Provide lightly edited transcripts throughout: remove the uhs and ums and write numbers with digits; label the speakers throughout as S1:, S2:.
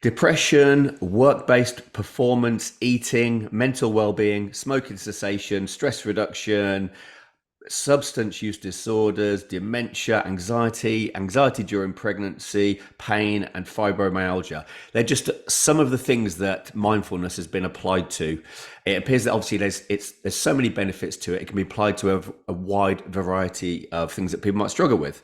S1: Depression, work-based performance, eating, mental well-being, smoking cessation, stress reduction, substance use disorders, dementia, anxiety during pregnancy, pain, and fibromyalgia. They're just some of the things that mindfulness has been applied to. It appears that obviously there's so many benefits to it. It can be applied to a wide variety of things that people might struggle with.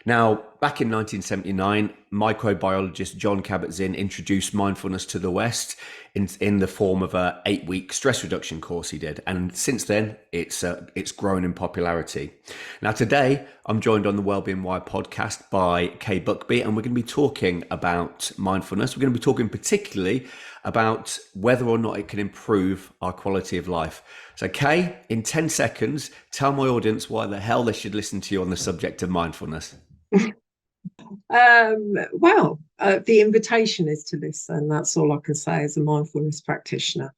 S1: Now, back in 1979, microbiologist John Kabat-Zinn introduced mindfulness to the West in the form of a 8-week stress reduction course he did. And since then, it's grown in popularity. Now, today, I'm joined on the Wellbeing Wire podcast by Kay Buckby, and we're going to be talking about mindfulness. We're going to be talking particularly about whether or not it can improve our quality of life. So, Kay, in 10 seconds, tell my audience why the hell they should listen to you on the subject of mindfulness.
S2: The invitation is to listen. That's all I can say as a mindfulness practitioner.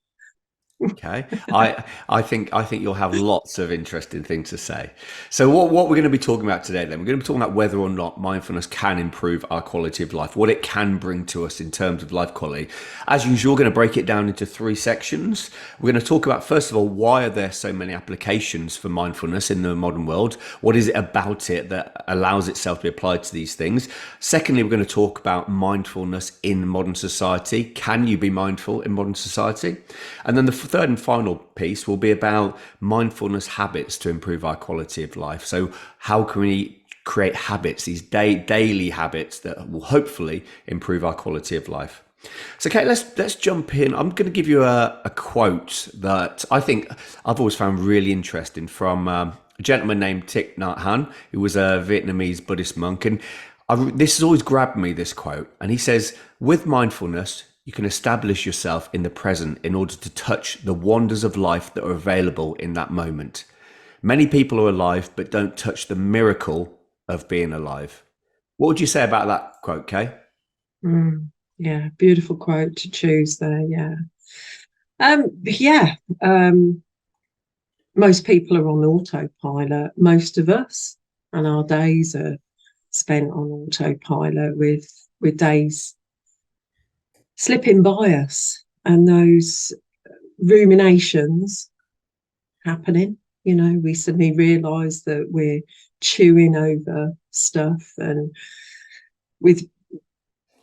S1: Okay, I think you'll have lots of interesting things to say. So what we're going to be talking about today, then we're going to be talking about whether or not mindfulness can improve our quality of life, what it can bring to us in terms of life quality. As usual, we're going to break it down into 3 sections. We're going to talk about, first of all, why are there so many applications for mindfulness in the modern world? What is it about it that allows itself to be applied to these things? Secondly, we're going to talk about mindfulness in modern society. Can you be mindful in modern society? And then the third and final piece will be about mindfulness habits to improve our quality of life. So how can we create habits, these daily habits that will hopefully improve our quality of life? So, Kate, let's jump in. I'm going to give you a quote that I think I've always found really interesting from a gentleman named Thich Nhat Hanh, who was a Vietnamese Buddhist monk. And this has always grabbed me, this quote. And he says, with mindfulness, you can establish yourself in the present in order to touch the wonders of life that are available in that moment. Many people are alive, but don't touch the miracle of being alive. What would you say about that quote, Kay?
S2: Yeah, beautiful quote to choose there. Most people are on autopilot, most of us, and our days are spent on autopilot with days slipping by us and those ruminations happening. You know, we suddenly realise that we're chewing over stuff, and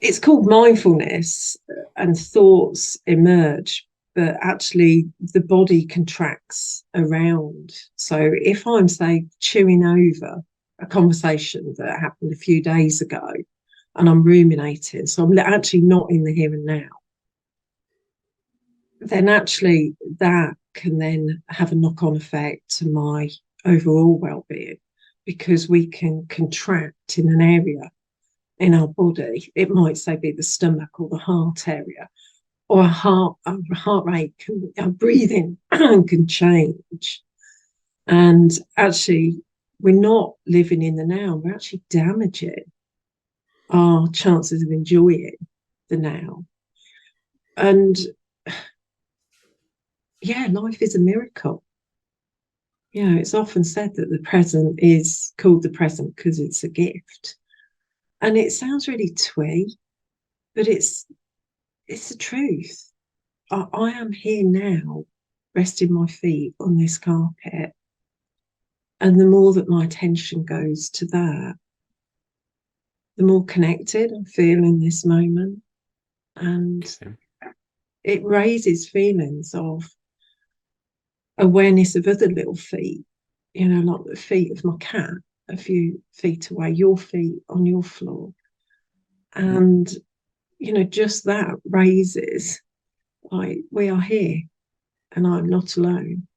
S2: it's called mindfulness, and thoughts emerge, but actually the body contracts around. So if I'm, say, chewing over a conversation that happened a few days ago, and I'm ruminating, so I'm actually not in the here and now, then actually that can then have a knock-on effect to my overall well-being, because we can contract in an area in our body. It might, say, be the stomach or the heart area, or a heart rate, our breathing can change. And actually, we're not living in the now, we're actually damaging our chances of enjoying the now. And life is a miracle. You know, it's often said that the present is called the present because it's a gift. And it sounds really twee, but it's the truth. I am here now, resting my feet on this carpet. And the more that my attention goes to that, the more connected I feel in this moment. And it raises feelings of awareness of other little feet, you know, like the feet of my cat a few feet away, your feet on your floor. And, you know, just that raises, like, we are here and I'm not alone.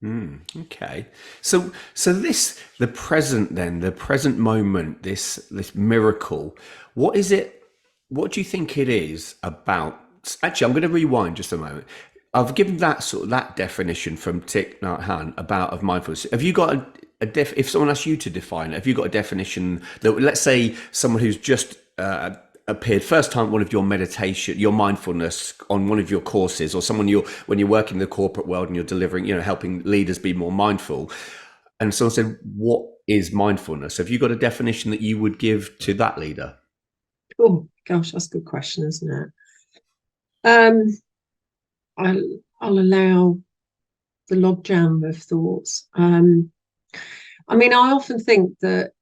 S1: Okay. So the present moment, this miracle, what is it? What do you think it is about? Actually, I'm going to rewind just a moment. I've given that definition from Thich Nhat Hanh of mindfulness. Have you got if someone asks you to define it, have you got a definition that, let's say, someone who's just appeared first time one of your mindfulness on one of your courses, or someone when you're working in the corporate world and you're delivering, you know, helping leaders be more mindful, and someone said, what is mindfulness? Have you got a definition that you would give to that leader?
S2: Oh, Gosh, that's a good question, isn't it? Um, I'll allow the logjam of thoughts. I mean, I often think that,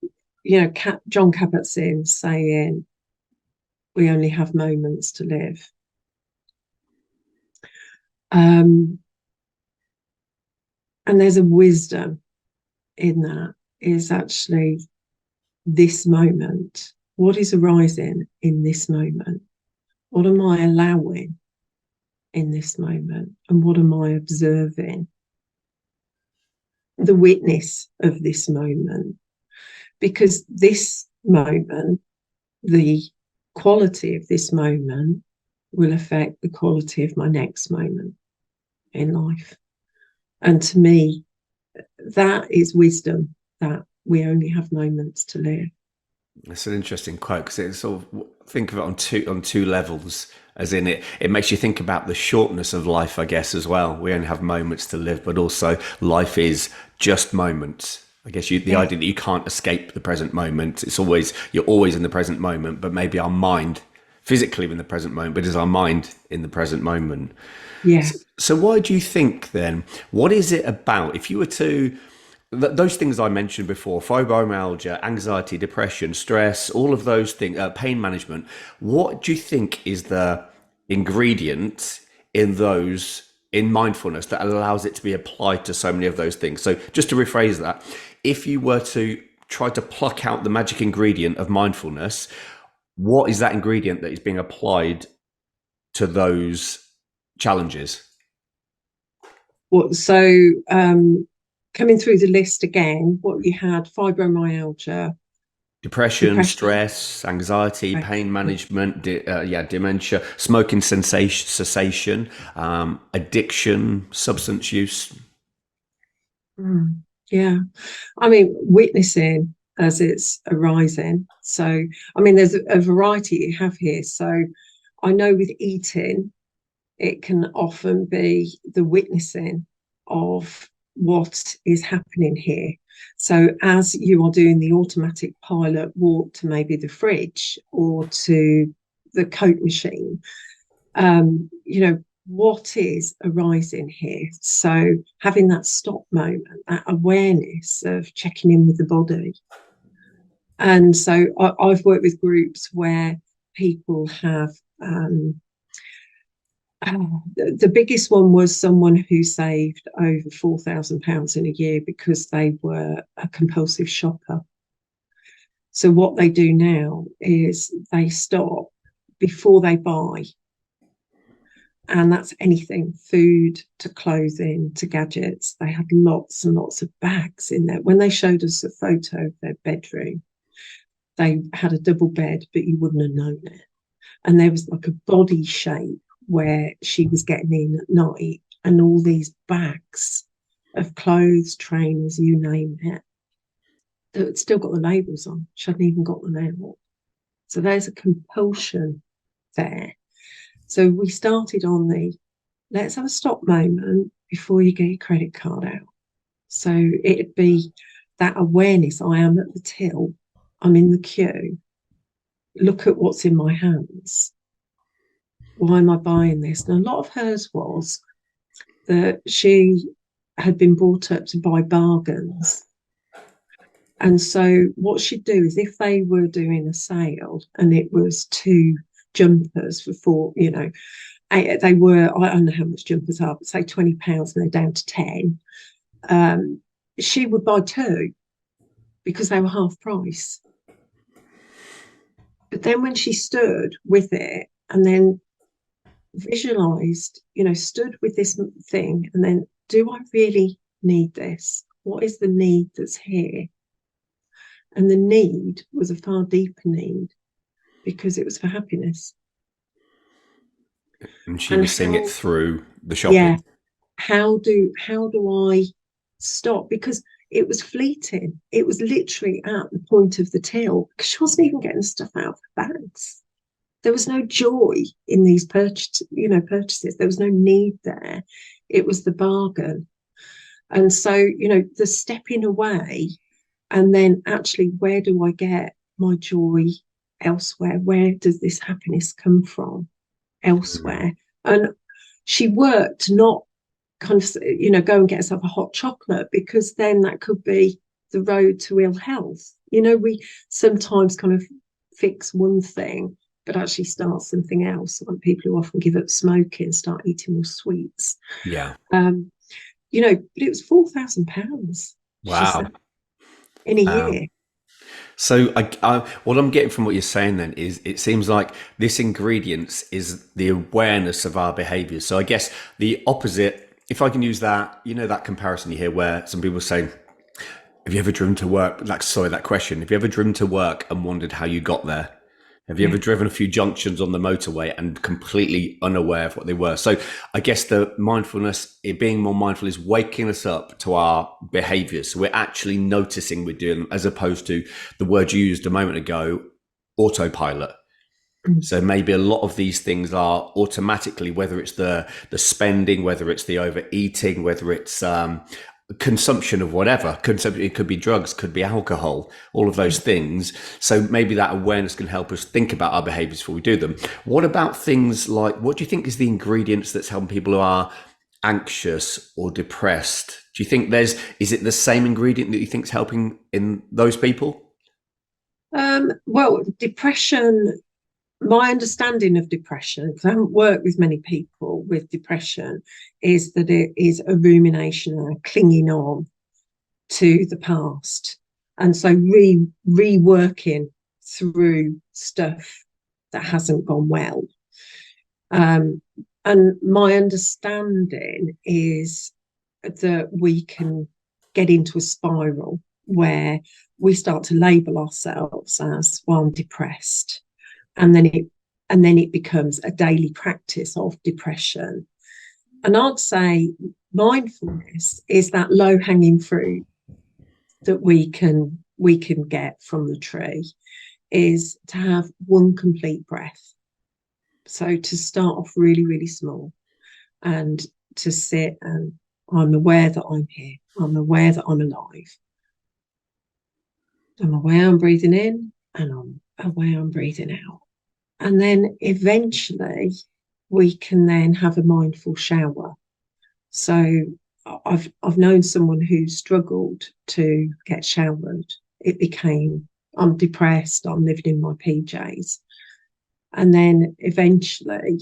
S2: John Kabat-Zinn saying we only have moments to live. And there's a wisdom in that, is actually this moment. What is arising in this moment? What am I allowing in this moment? And what am I observing? The witness of this moment. Because this moment, the quality of this moment, will affect the quality of my next moment in life. And to me, that is wisdom, that we only have moments to live.
S1: It's an interesting quote because it sort of think of it on two levels, as in it makes you think about the shortness of life, I guess, as well. We only have moments to live, but also life is just moments. I guess the idea that you can't escape the present moment. You're always in the present moment, but maybe our mind physically in the present moment, but is our mind in the present moment?
S2: Yeah.
S1: So why do you think then? What is it about? If you were to those things I mentioned before, fibromyalgia, anxiety, depression, stress, all of those things, pain management, what do you think is the ingredient in mindfulness that allows it to be applied to so many of those things? So just to rephrase that, if you were to try to pluck out the magic ingredient of mindfulness, what is that ingredient that is being applied to those challenges?
S2: Coming through the list again, what you had: fibromyalgia,
S1: Depression,
S2: depression,
S1: stress, anxiety, pain
S2: right.
S1: management, dementia, smoking cessation, addiction, substance use.
S2: Yeah. I mean, witnessing as it's arising. So, I mean, there's a variety you have here. So, I know with eating, it can often be the witnessing of what is happening here. So, as you are doing the automatic pilot walk to maybe the fridge or to the Coke machine, what is arising here? So, having that stop moment, that awareness of checking in with the body. And so, I've worked with groups where people have the biggest one was someone who saved over £4,000 in a year because they were a compulsive shopper. So what they do now is they stop before they buy, and that's anything, food to clothing to gadgets. They had lots and lots of bags in there. When they showed us a photo of their bedroom, they had a double bed, but you wouldn't have known it. And there was like a body shape where she was getting in at night, and all these bags of clothes, trainers, you name it, that had still got the labels on. She hadn't even got them out. So there's a compulsion there. So we started on let's have a stop moment before you get your credit card out. So it'd be that awareness: I am at the till, I'm in the queue, look at what's in my hands. Why am I buying this? And a lot of hers was that she had been brought up to buy bargains. And so what she'd do is, if they were doing a sale and it was two jumpers for they were, I don't know how much jumpers are, but say £20 and they're down to 10, she would buy two because they were half price. But then when she stood with it and then visualized, stood with this thing, and then, do I really need this? What is the need that's here? And the need was a far deeper need, because it was for happiness.
S1: And she
S2: And
S1: was seeing it through the
S2: yeah,
S1: shopping.
S2: how do I stop? Because it was fleeting. It was literally at the point of the till, because she wasn't even getting stuff out of her bags. There was no joy in these purchases. There was no need there. It was the bargain. And so, the stepping away, and then actually, where do I get my joy elsewhere. Where does this happiness come from elsewhere? And she worked not kind of, go and get herself a hot chocolate, because then that could be the road to ill health. We sometimes kind of fix one thing, but actually start something else. Like people who often give up smoking start eating more sweets.
S1: Yeah.
S2: But it was £4,000.
S1: Wow.
S2: In a
S1: Wow.
S2: year.
S1: So what I'm getting from what you're saying then is it seems like this ingredients is the awareness of our behaviors. So I guess the opposite, if I can use that, that comparison you hear where some people say, have you ever driven to work? That question. Have you ever driven to work and wondered how you got there? Have you ever driven a few junctions on the motorway and completely unaware of what they were? So I guess the mindfulness, being more mindful, is waking us up to our behaviors. So we're actually noticing we're doing them, as opposed to the word you used a moment ago, autopilot. So maybe a lot of these things are automatically, whether it's the spending, whether it's the overeating, whether it's consumption of whatever. It could be drugs, could be alcohol, all of those things. So maybe that awareness can help us think about our behaviors before we do them. What about things like, what do you think is the ingredients that's helping people who are anxious or depressed? Do you think is it the same ingredient that you think is helping in those people?
S2: Well, depression, my understanding of depression, because I haven't worked with many people with depression, is that it is a rumination and a clinging on to the past. And so reworking through stuff that hasn't gone well. And my understanding is that we can get into a spiral where we start to label ourselves as, well, I'm depressed. And then it becomes a daily practice of depression. And I'd say mindfulness is that low-hanging fruit that we can get from the tree, is to have one complete breath. So to start off really, really small, and to sit, and I'm aware that I'm here. I'm aware that I'm alive. I'm aware I'm breathing in, and I'm aware I'm breathing out. And then eventually we can then have a mindful shower. So I've known someone who struggled to get showered. It became, I'm depressed, I'm living in my PJs. And then eventually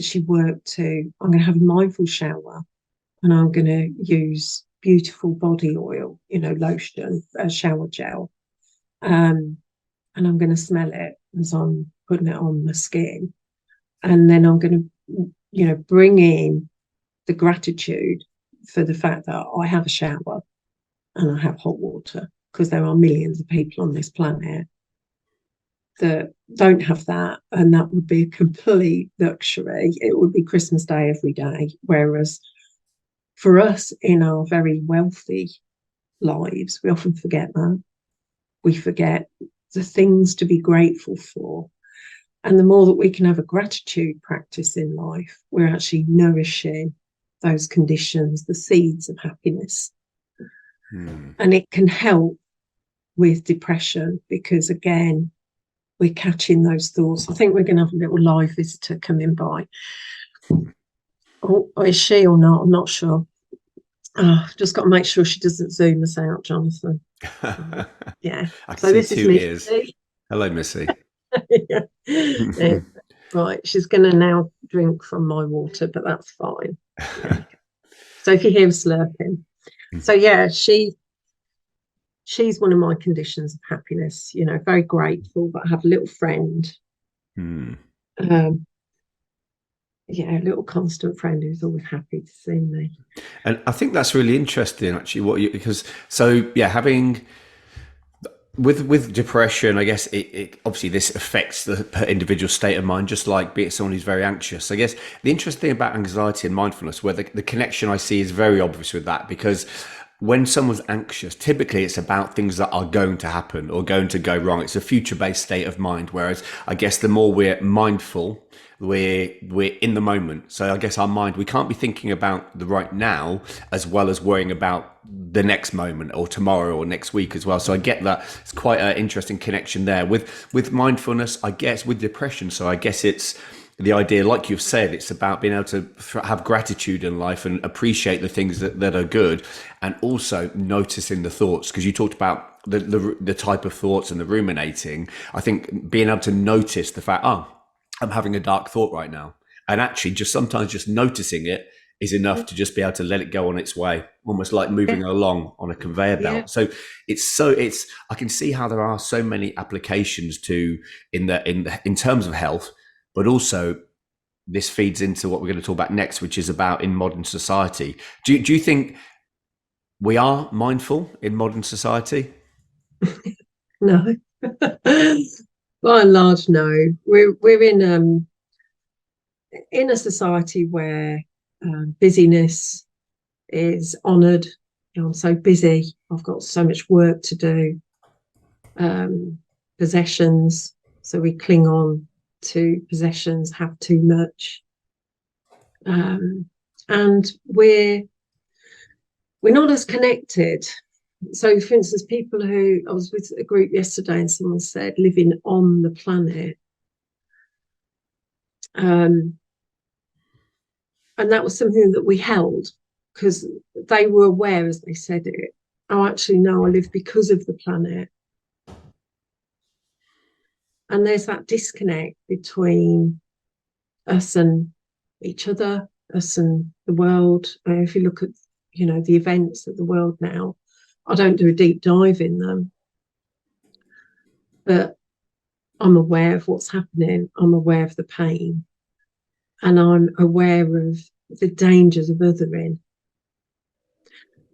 S2: she worked to, I'm going to have a mindful shower, and I'm going to use beautiful body oil, lotion, shower gel. And I'm going to smell it as I'm putting it on the skin. And then I'm going to, bring in the gratitude for the fact that I have a shower and I have hot water, because there are millions of people on this planet that don't have that. And that would be a complete luxury. It would be Christmas Day every day. Whereas for us in our very wealthy lives, we often forget that. We forget the things to be grateful for. And the more that we can have a gratitude practice in life, we're actually nourishing those conditions, the seeds of happiness. And it can help with depression, because again, we're catching those thoughts. I think we're going to have a little live visitor coming by. Oh, is she or not? I'm not sure. Just got to make sure she doesn't zoom us out, Jonathan. Yeah.
S1: I can
S2: so
S1: see
S2: this
S1: two
S2: is
S1: ears.
S2: Missy.
S1: Hello, Missy.
S2: Yeah. Right, she's going to now drink from my water, but that's fine. Yeah. So if you hear slurping, so yeah, she's one of my conditions of happiness. Very grateful, but I have a little friend. A little constant friend who's always happy to see me.
S1: And I think that's really interesting, actually, having with depression, I guess it obviously this affects the individual state of mind, just like being someone who's very anxious. I guess the interesting thing about anxiety and mindfulness, where the connection I see is very obvious with that, because when someone's anxious, typically it's about things that are going to happen or going to go wrong. It's a future-based state of mind. Whereas I guess the more we're mindful, we're in the moment. So I guess our mind, we can't be thinking about the right now as well as worrying about the next moment or tomorrow or next week as well. So I get that. It's quite an interesting connection there with mindfulness, I guess, with depression. So I guess it's the idea, like you've said, it's about being able to have gratitude in life and appreciate the things that are good, and also noticing the thoughts, because you talked about the type of thoughts and the ruminating. I think being able to notice the fact, oh, I'm having a dark thought right now, and actually just sometimes just noticing it is enough to just be able to let it go on its way, almost like moving
S2: Yeah,
S1: along on a conveyor
S2: yeah.
S1: belt. So it's I can see how there are so many applications to in terms of health, but also this feeds into what we're going to talk about next, which is about in modern society. Do you think we are mindful in modern society?
S2: No. By and large, no. We're in a society where busyness is honoured. You know, I'm so busy. I've got so much work to do. Um, Possessions, so we cling on to possessions, have too much, and we're not as connected. So, for instance, people who I was with a group yesterday, and someone said living on the planet. Um, and that was something that we held because they were aware as they said it. Oh, actually, no, I live because of the planet. And there's that disconnect between us and each other, us and the world. If you look at, the events of the world now, I don't do a deep dive in them, but I'm aware of what's happening. I'm aware of the pain, and I'm aware of the dangers of othering.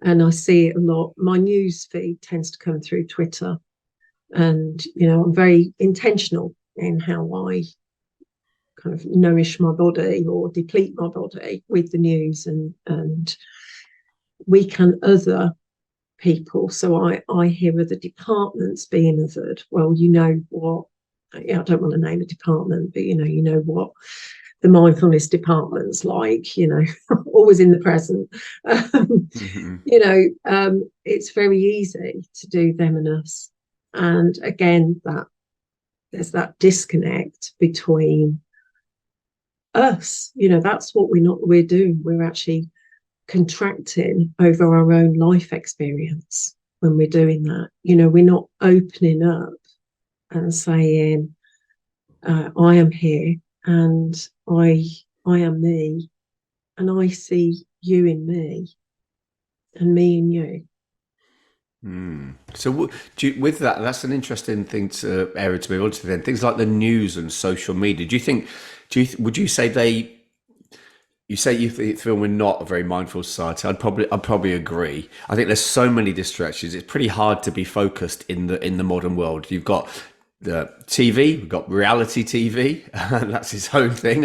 S2: And I see it a lot. My news feed tends to come through Twitter, and I'm very intentional in how I kind of nourish my body or deplete my body with the news, and we can other people. So I hear other departments being othered. Well, what? Yeah, I don't want to name a department, but you know what the mindfulness department's like. Always in the present.
S1: Mm-hmm.
S2: It's very easy to do them and us. And again, that there's that disconnect between us. That's what we're doing. We're actually contracting over our own life experience when we're doing that. We're not opening up and saying, I am here, and I am me, and I see you in me, and me in you.
S1: So with that, that's an interesting thing to area to move on to. Then things like the news and social media. Do you think? Would you say they? You say you feel we're not a very mindful society. I'd probably agree. I think there's so many distractions. It's pretty hard to be focused in the modern world. You've got the TV, we've got reality TV, and that's its own thing.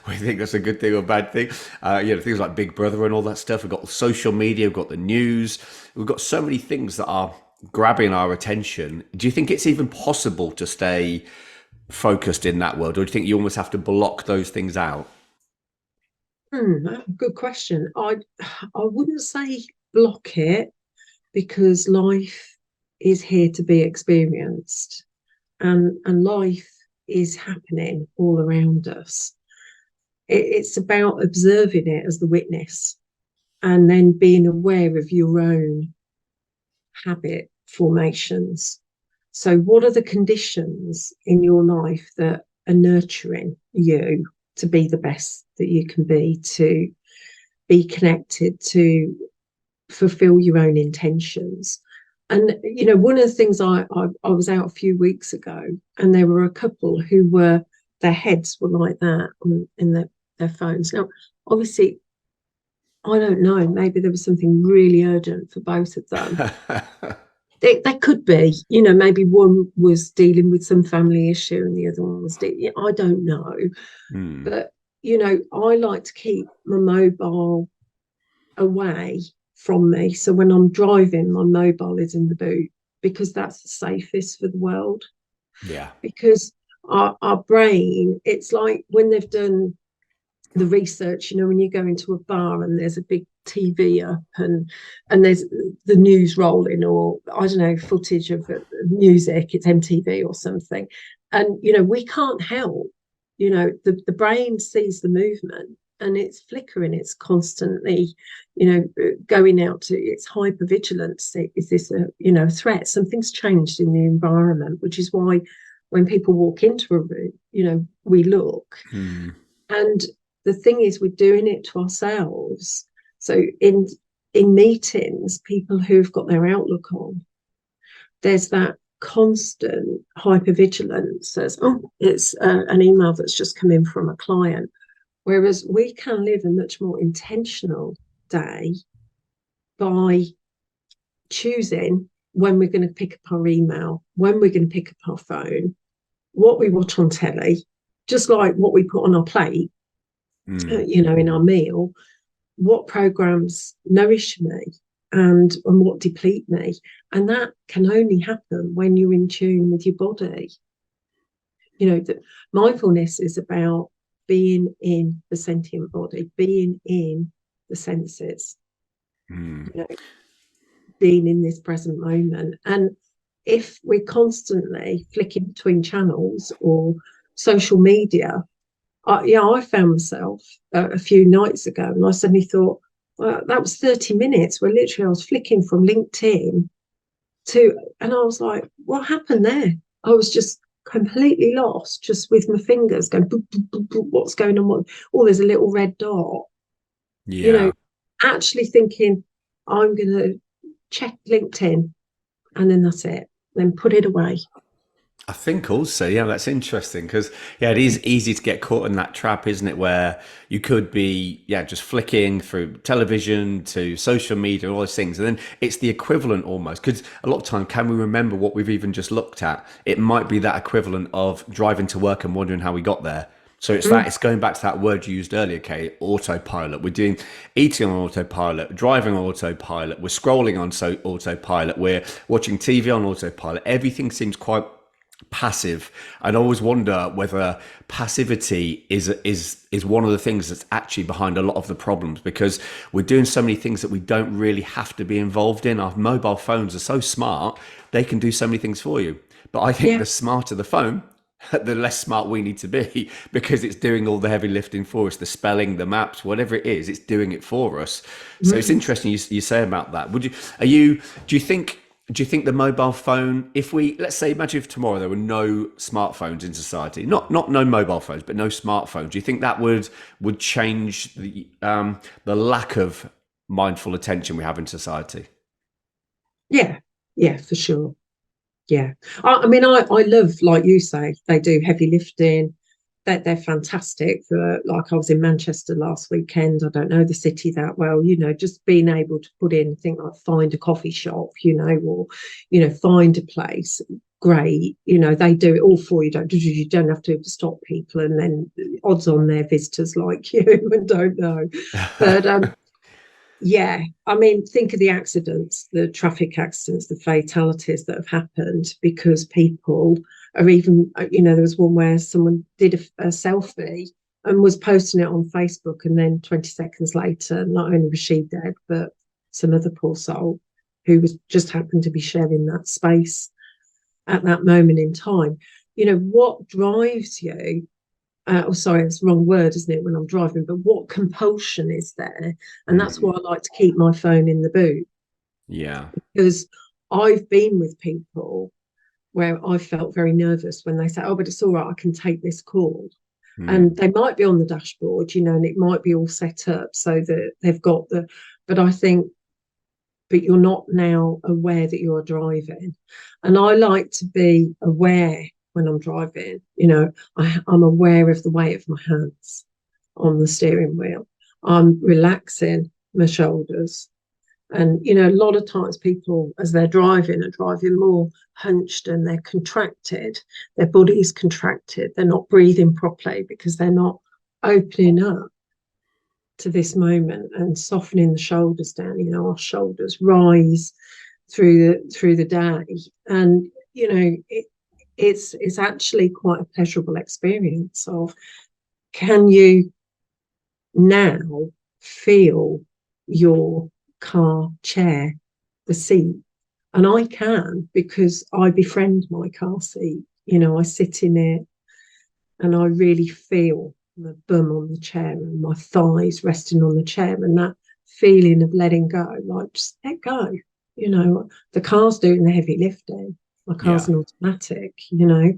S1: We think that's a good thing or a bad thing. Things like Big Brother and all that stuff. We've got social media, we've got the news. We've got so many things that are grabbing our attention. Do you think it's even possible to stay focused in that world, or do you think you almost have to block those things out?
S2: Good question. I wouldn't say block it, because life is here to be experienced, and life is happening all around us. It's about observing it as the witness, and then being aware of your own habit formations. So, what are the conditions in your life that are nurturing you to be the best that you can be, to be connected, to fulfill your own intentions? And one of the things I was out a few weeks ago, and there were a couple who their heads were like that in their phones. Now, obviously, I don't know. Maybe there was something really urgent for both of them. There could be, maybe one was dealing with some family issue and the other one was I don't know.
S1: Hmm.
S2: But, I like to keep my mobile away from me. So when I'm driving, my mobile is in the boot because that's the safest for the world.
S1: Yeah.
S2: Because our brain, it's like when they've done the research, when you go into a bar and there's a big TV up and there's the news rolling, or I don't know, footage of music, it's MTV or something, and we can't help, the brain sees the movement and it's flickering, it's constantly going out to its hypervigilance. Is this a threat? Something's changed in the environment, which is why when people walk into a room, we look. And the thing is, we're doing it to ourselves. So in meetings, people who've got their outlook on, there's that constant hypervigilance. There's, it's an email that's just come in from a client. Whereas we can live a much more intentional day by choosing when we're going to pick up our email, when we're going to pick up our phone, what we watch on telly, just like what we put on our plate, in our meal, what programs nourish me and what deplete me. And that can only happen when you're in tune with your body. The mindfulness is about being in the sentient body, being in the senses, being in this present moment. And if we're constantly flicking between channels or social media, I found myself a few nights ago, and I suddenly thought, well, that was 30 minutes where literally I was flicking from LinkedIn and I was like, what happened there? I was just completely lost, just with my fingers going, boop, boop, boop, boop, what's going on? Oh, there's a little red dot.
S1: Yeah.
S2: Actually thinking, I'm going to check LinkedIn, and then that's it. Then put it away.
S1: I think also, yeah, that's interesting because, yeah, it is easy to get caught in that trap, isn't it? Where you could be, just flicking through television to social media, all those things. And then it's the equivalent almost, because a lot of time, can we remember what we've even just looked at? It might be that equivalent of driving to work and wondering how we got there. So it's going back to that word you used earlier, Kay, autopilot. We're doing eating on autopilot, driving on autopilot, we're scrolling on autopilot, we're watching TV on autopilot. Everything seems quite passive, and I always wonder whether passivity is one of the things that's actually behind a lot of the problems, because we're doing so many things that we don't really have to be involved in. Our mobile phones are so smart, they can do so many things for you, but I think the smarter the phone, the less smart we need to be, because it's doing all the heavy lifting for us, the spelling, the maps, whatever it is, it's doing it for us. So it's interesting you say about that. Do you think the mobile phone, let's say, imagine if tomorrow there were no smartphones in society, not no mobile phones, but no smartphones, do you think that would change the lack of mindful attention we have in society?
S2: Yeah, for sure. Yeah. I mean, I love, like you say, they do heavy lifting. They're fantastic. Like, I was in Manchester last weekend. I don't know the city that well, just being able to put in, think like find a coffee shop, or, find a place. Great. They do it all for you. You don't have to stop people. And then odds on they're visitors like you and don't know. But yeah, I mean, think of the accidents, the traffic accidents, the fatalities that have happened because people are even, there was one where someone did a selfie and was posting it on Facebook, and then 20 seconds later, not only was she dead, but some other poor soul who was just happened to be sharing that space at that moment in time. What drives you? Sorry, it's the wrong word, isn't it, when I'm driving, but what compulsion is there? And that's why I like to keep my phone in the boot.
S1: Yeah.
S2: Because I've been with people where I felt very nervous when they say, oh, but it's all right, I can take this call. And they might be on the dashboard, and it might be all set up so that they've got but I think, but you're not now aware that you're driving. And I like to be aware when I'm driving. I'm aware of the weight of my hands on the steering wheel. I'm relaxing my shoulders. And, a lot of times people, as they're driving, are driving more hunched and they're contracted. Their body is contracted. They're not breathing properly because they're not opening up. to this moment and softening the shoulders down. You know, our shoulders rise through the day, and you know, it's actually quite a pleasurable experience of, can you now feel your car chair, the seat? And I can, because I befriend my car seat. You know, I sit in it and I really feel my bum on the chair and my thighs resting on the chair, and that feeling of letting go, like just let go. You know, the car's doing the heavy lifting. My car's
S1: Yeah.
S2: an automatic, you know,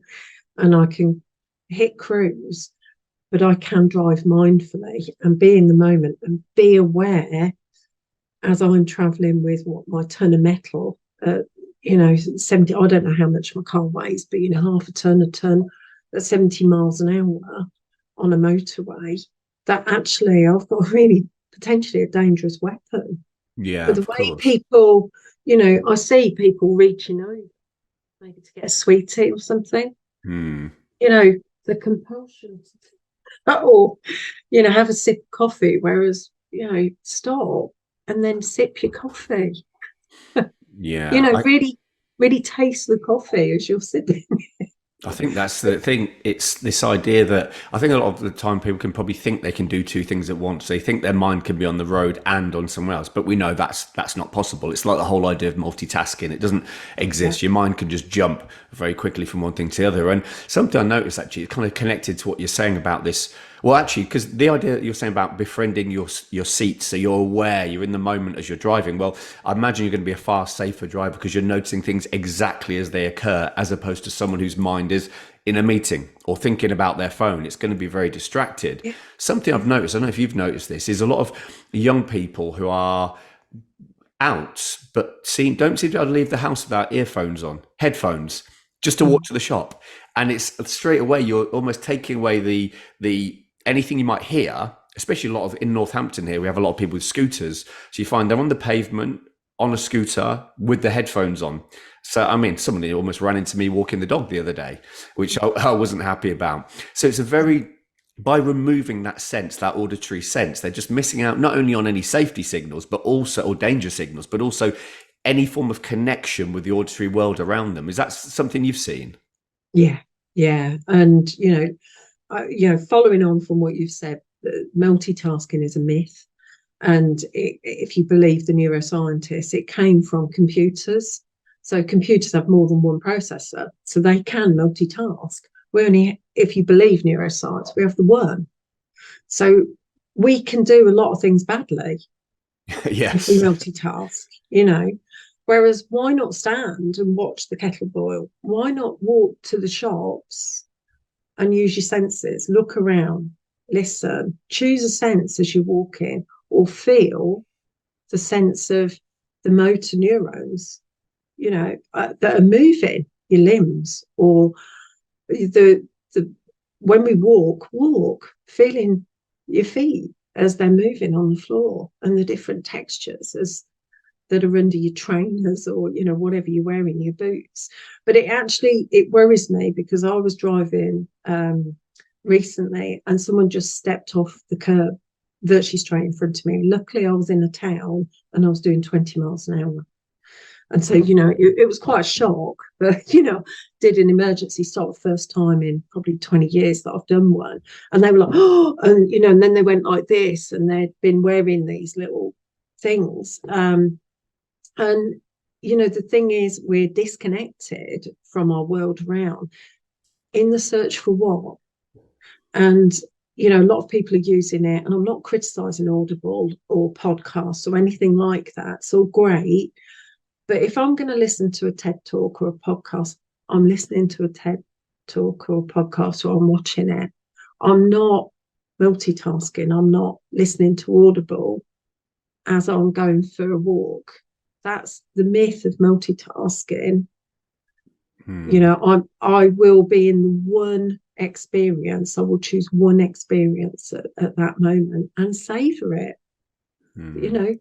S2: and I can hit cruise, but I can drive mindfully and be in the moment and be aware as I'm traveling with what, my ton of metal, you know, 70, I don't know how much my car weighs, but, you know, half a ton at 70 miles an hour on a motorway, that actually I've got really potentially a dangerous weapon.
S1: Yeah,
S2: But the
S1: of
S2: way
S1: course.
S2: people, you know, I see people reaching over, maybe to get a sweetie or something,
S1: Hmm.
S2: you know, the compulsion or, you know, have a sip of coffee, whereas, you know, stop and then sip your coffee. You
S1: Yeah.
S2: know, really, really taste the coffee as you're sipping.
S1: I think that's the thing. It's this idea that I think a lot of the time people can probably think they can do two things at once. They think their mind can be on the road and on somewhere else, but we know that's not possible. It's like the whole idea of multitasking. It doesn't
S2: Yeah.
S1: exist. Your mind can just jump very quickly from one thing to the other. And something I noticed actually, it's kind of connected to what you're saying about this. Well, actually, because the idea that you're saying about befriending your seat, so you're aware, you're in the moment as you're driving. Well, I imagine you're going to be a far safer driver because you're noticing things exactly as they occur, as opposed to someone whose mind is in a meeting or thinking about their phone. It's going to be very distracted.
S2: Yeah.
S1: Something I've noticed, I don't know if you've noticed this, is a lot of young people who are out but don't seem to be able to leave the house without earphones on, headphones, just to walk
S2: Mm.
S1: to the shop. And it's straight away you're almost taking away the anything you might hear, especially a lot of in Northampton here, we have a lot of people with scooters. So you find them on the pavement on a scooter with the headphones on. So, I mean, somebody almost ran into me walking the dog the other day, which I wasn't happy about. So it's a very, by removing that sense, that auditory sense, they're just missing out not only on any safety signals, but also, or danger signals, but also any form of connection with the auditory world around them. Is that something you've seen?
S2: Yeah. Yeah. And, you know, following on from what you've said, multitasking is a myth. And if you believe the neuroscientists, it came from computers. So computers have more than one processor, so they can multitask. We only, if you believe neuroscience, we have the one. So we can do a lot of things badly if we
S1: Yes.
S2: multitask, you know. Whereas why not stand and watch the kettle boil? Why not walk to the shops and use your senses, look around, listen, choose a sense as you're walking, or feel the sense of the motor neurons, that are moving your limbs, or the when we walk, feeling your feet as they're moving on the floor, and the different textures as that are under your trainers, or whatever you're wearing, your boots. But it worries me, because I was driving recently and someone just stepped off the curb virtually straight in front of me. Luckily I was in a town and I was doing 20 miles an hour, and so it was quite a shock. But did an emergency stop, first time in probably 20 years that I've done one, and they were like, oh, and then they went like this, and they'd been wearing these little things. And the thing is, we're disconnected from our world around, in the search for what. And a lot of people are using it, and I'm not criticizing Audible or podcasts or anything like that. It's all great. But if I'm going to listen to a TED talk or a podcast, I'm listening to a TED talk or a podcast, or I'm watching it. I'm not multitasking. I'm not listening to Audible as I'm going for a walk. That's the myth of multitasking.
S1: Hmm.
S2: I will be in the one experience. I will choose one experience at that moment and savor it. You
S1: Hmm.
S2: know,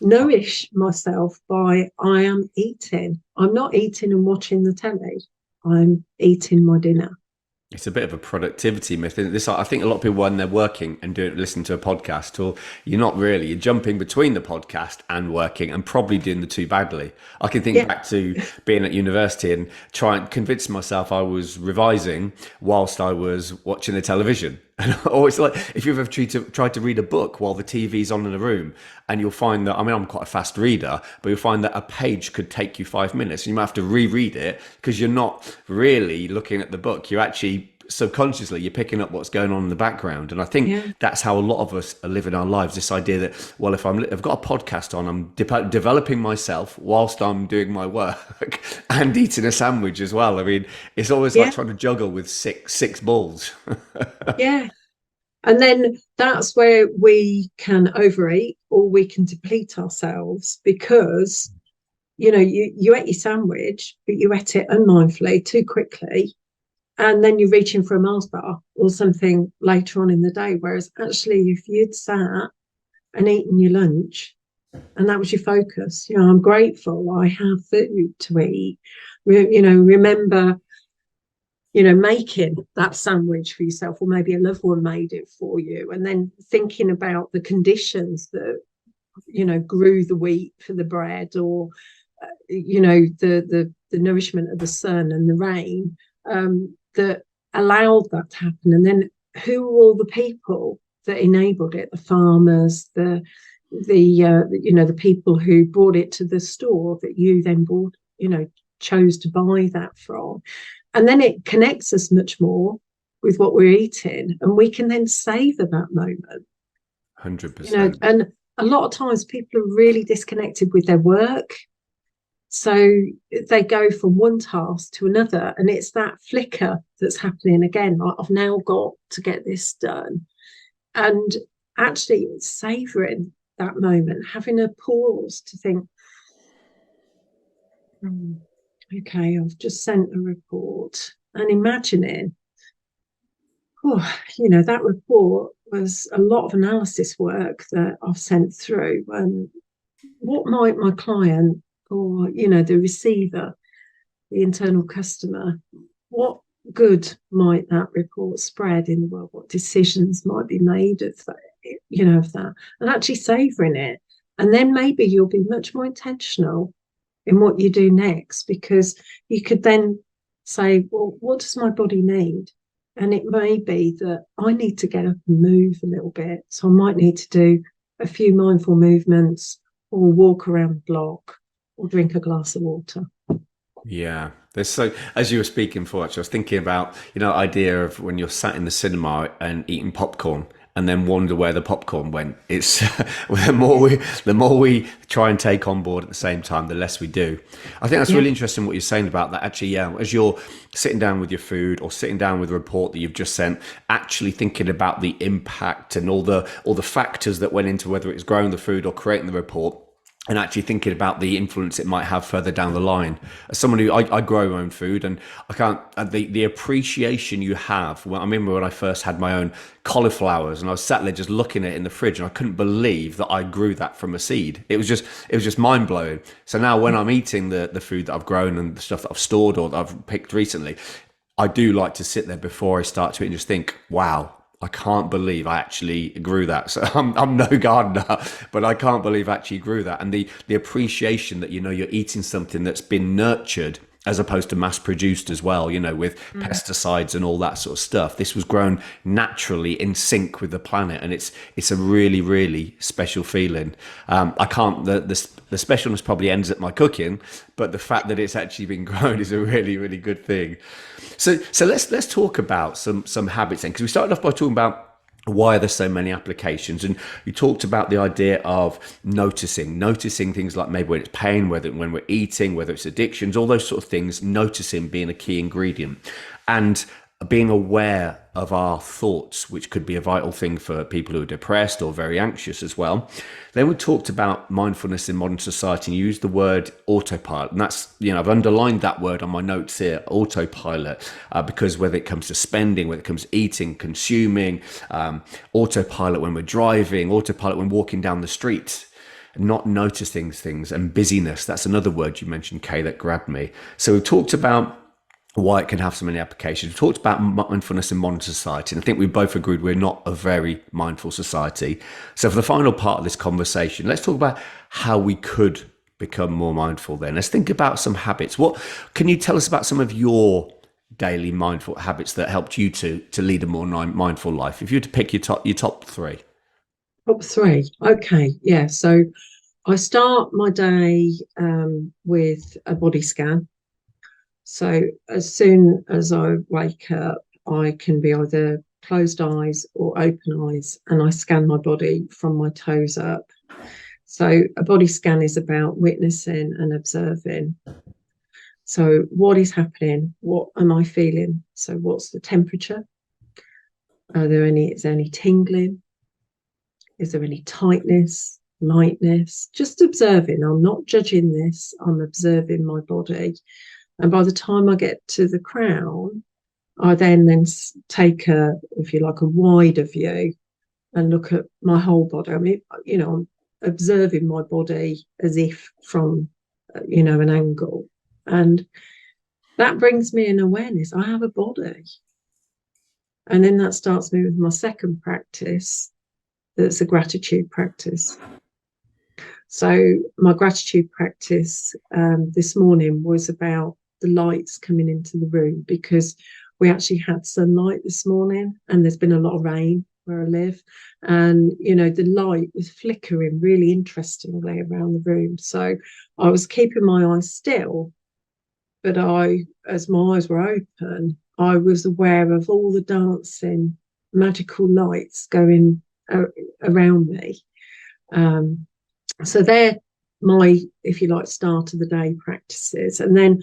S2: nourish myself by, I am eating. I'm not eating and watching the telly. I'm eating my dinner.
S1: It's a bit of a productivity myth. This, I think, a lot of people when they're working and listening to a podcast, or you're not really, you're jumping between the podcast and working, and probably doing the two badly. I can think
S2: Yeah,
S1: back to being at university and try and convince myself I was revising whilst I was watching the television. And always, like, if you've ever tried to read a book while the TV's on in the room, and you'll find that, I mean, I'm quite a fast reader, but you'll find that a page could take you 5 minutes. And you might have to reread it because you're not really looking at the book. You're actually subconsciously, you're picking up what's going on in the background. And I think
S2: yeah,
S1: that's how a lot of us are living our lives. This idea that, well, if I've got a podcast on, I'm developing myself whilst I'm doing my work and eating a sandwich as well. I mean, it's always like
S2: yeah,
S1: trying to juggle with six balls.
S2: yeah. And then that's where we can overeat or we can deplete ourselves because, you ate your sandwich, but you ate it unmindfully too quickly. And then you're reaching for a Mars bar or something later on in the day. Whereas actually, if you'd sat and eaten your lunch and that was your focus, I'm grateful I have food to eat. Remember, making that sandwich for yourself, or maybe a loved one made it for you, and then thinking about the conditions that, grew the wheat for the bread, or, the nourishment of the sun and the rain. That allowed that to happen, and then who were all the people that enabled it? The farmers, the people who brought it to the store that you then bought, chose to buy that from, and then it connects us much more with what we're eating, and we can then savor that moment.
S1: 100%.
S2: And a lot of times people are really disconnected with their work. So they go from one task to another, and it's that flicker that's happening again. I've now got to get this done. And actually savouring that moment, having a pause to think, okay, I've just sent a report, and imagining, that report was a lot of analysis work that I've sent through. And what might my client, or the receiver, the internal customer, what good might that report spread in the world? What decisions might be made of that, of that, and actually savouring it. And then maybe you'll be much more intentional in what you do next, because you could then say, well, what does my body need? And it may be that I need to get up and move a little bit. So I might need to do a few mindful movements, or walk around the block, or drink a glass of water.
S1: Yeah. There's so, as you were speaking for, actually, I was thinking about, idea of when you're sat in the cinema and eating popcorn and then wonder where the popcorn went. It's the more we try and take on board at the same time, the less we do. I think that's really interesting what you're saying about that. Actually, yeah, as you're sitting down with your food or sitting down with a report that you've just sent, actually thinking about the impact and all the factors that went into whether it's growing the food or creating the report, and actually thinking about the influence it might have further down the line. As someone who I grow my own food, and I can't, the appreciation you have. Well, I remember when I first had my own cauliflowers, and I was sat there just looking at it in the fridge, and I couldn't believe that I grew that from a seed. It was just mind blowing. So now when I'm eating the food that I've grown and the stuff that I've stored or that I've picked recently, I do like to sit there before I start to eat and just think, wow, I can't believe I actually grew that. So I'm no gardener, but I can't believe I actually grew that. And the appreciation that, you're eating something that's been nurtured as opposed to mass produced as well, with pesticides and all that sort of stuff. This was grown naturally in sync with the planet. And it's a really, really special feeling. I can't, the specialness probably ends at my cooking, but the fact that it's actually been grown is a really, really good thing. So let's talk about some habits then, because we started off by talking about why there's so many applications, and you talked about the idea of noticing things like maybe when it's pain, when we're eating, whether it's addictions, all those sort of things, noticing being a key ingredient, and being aware of our thoughts, which could be a vital thing for people who are depressed or very anxious as well. Then we talked about mindfulness in modern society, and you used the word autopilot. And that's, I've underlined that word on my notes here, autopilot, because whether it comes to spending, whether it comes to eating, consuming, autopilot when we're driving, autopilot when walking down the street, not noticing things, and busyness. That's another word you mentioned, Kay, that grabbed me. So we talked about why it can have so many applications. We've talked about mindfulness in modern society, and I think we both agreed we're not a very mindful society. So for the final part of this conversation, let's talk about how we could become more mindful then. Let's think about some habits. What can you tell us about some of your daily mindful habits that helped you to lead a more mindful life? If you were to pick your top three.
S2: Top three. Okay. Yeah. So I start my day with a body scan. So as soon as I wake up, I can be either closed eyes or open eyes, and I scan my body from my toes up. So a body scan is about witnessing and observing. So what is happening? What am I feeling? So what's the temperature? Is there any tingling? Is there any tightness, lightness? Just observing. I'm not judging this. I'm observing my body. And by the time I get to the crown, I then take if you like, a wider view and look at my whole body. I mean, I'm observing my body as if from, an angle. And that brings me an awareness. I have a body. And then that starts me with my second practice. That's a gratitude practice. So my gratitude practice this morning was about the lights coming into the room, because we actually had sunlight this morning and there's been a lot of rain where I live. And, the light was flickering really interestingly around the room. So I was keeping my eyes still, but as my eyes were open, I was aware of all the dancing magical lights going around me. So they're my, if you like, start of the day practices. And then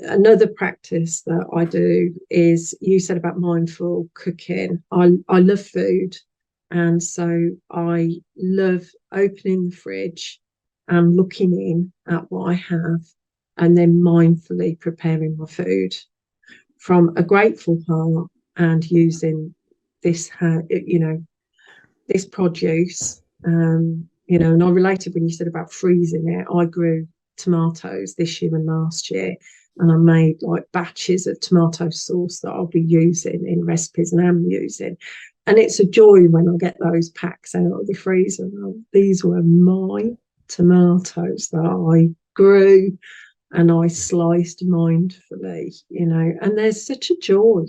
S2: another practice that I do is, you said about mindful cooking. I love food. And so I love opening the fridge and looking in at what I have, and then mindfully preparing my food from a grateful heart, and using this, this produce. And I related when you said about freezing it. I grew tomatoes this year and last year, and I made like batches of tomato sauce that I'll be using in recipes and am using. And it's a joy when I get those packs out of the freezer. These were my tomatoes that I grew and I sliced mindfully, and there's such a joy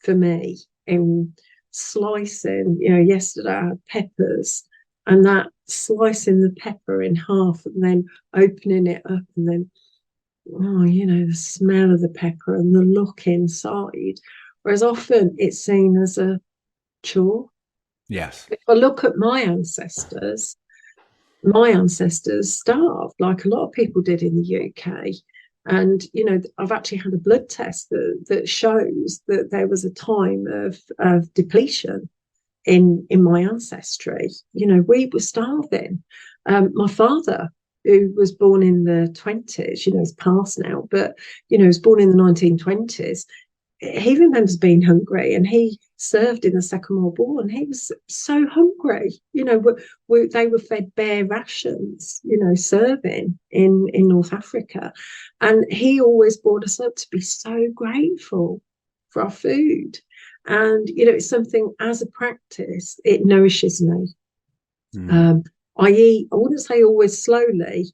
S2: for me in slicing. Yesterday I had peppers, and that slicing the pepper in half and then opening it up, and then the smell of the pepper and the look inside. Whereas often it's seen as a chore.
S1: Yes.
S2: If I look at my ancestors starved like a lot of people did in the UK. And, I've actually had a blood test that shows that there was a time of depletion in my ancestry. We were starving. My father, who was born in the 20s, he's passed now, but, was born in the 1920s. He remembers being hungry, and he served in the Second World War, and he was so hungry. They were fed bare rations, serving in North Africa. And he always brought us up to be so grateful for our food. And, it's something, as a practice, it nourishes me. I eat, I wouldn't say always slowly.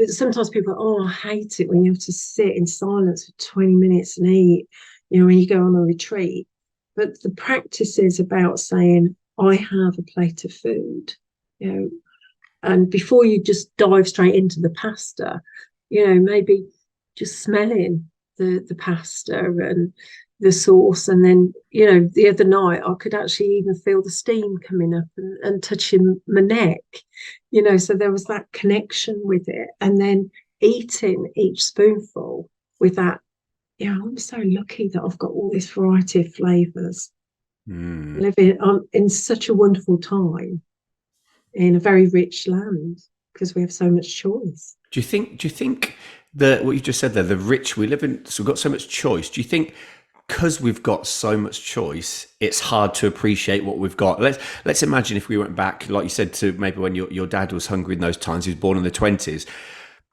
S2: Sometimes people I hate it when you have to sit in silence for 20 minutes and eat, when you go on a retreat. But the practice is about saying, I have a plate of food, and before you just dive straight into the pasta, maybe just smelling the pasta and the sauce. And then, the other night I could actually even feel the steam coming up and touching my neck, so there was that connection with it. And then eating each spoonful with that, I'm so lucky that I've got all this variety of flavors. Living in such a wonderful time in a very rich land, because we have so much choice.
S1: Do you think that what you just said there, the rich we live in, so we've got so much choice. Do you think because we've got so much choice, it's hard to appreciate what we've got? Let's imagine if we went back, like you said, to maybe when your dad was hungry in those times. He was born in the 20s.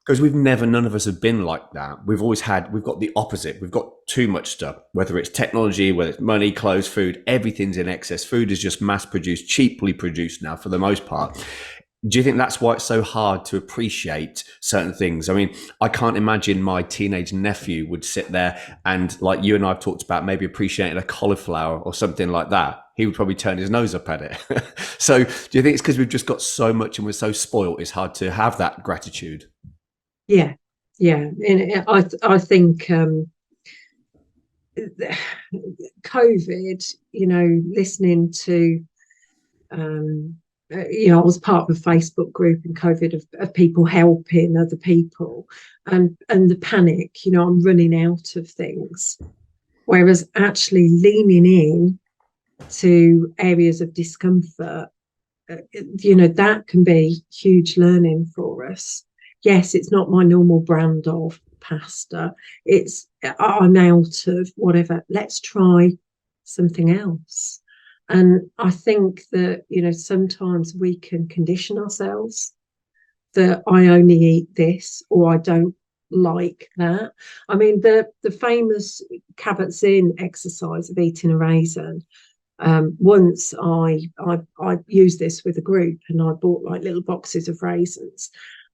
S1: Because none of us have been like that. We've got the opposite. We've got too much stuff, whether it's technology, whether it's money, clothes, food, everything's in excess. Food is just mass produced, cheaply produced now for the most part. Do you think that's why it's so hard to appreciate certain things? I mean, I can't imagine my teenage nephew would sit there and, like you and I have talked about, maybe appreciating a cauliflower or something like that. He would probably turn his nose up at it. So do you think it's because we've just got so much and we're so spoiled, it's hard to have that gratitude?
S2: Yeah, yeah. And I think COVID, listening to, I was part of a Facebook group in COVID of people helping other people, and the panic, I'm running out of things. Whereas actually leaning in to areas of discomfort, that can be huge learning for us. Yes, it's not my normal brand of pasta. I'm out of whatever. Let's try something else. And I think that, sometimes we can condition ourselves that I only eat this or I don't like that. I mean, the famous Kabat-Zinn exercise of eating a raisin. Once I used this with a group, and I bought like little boxes of raisins.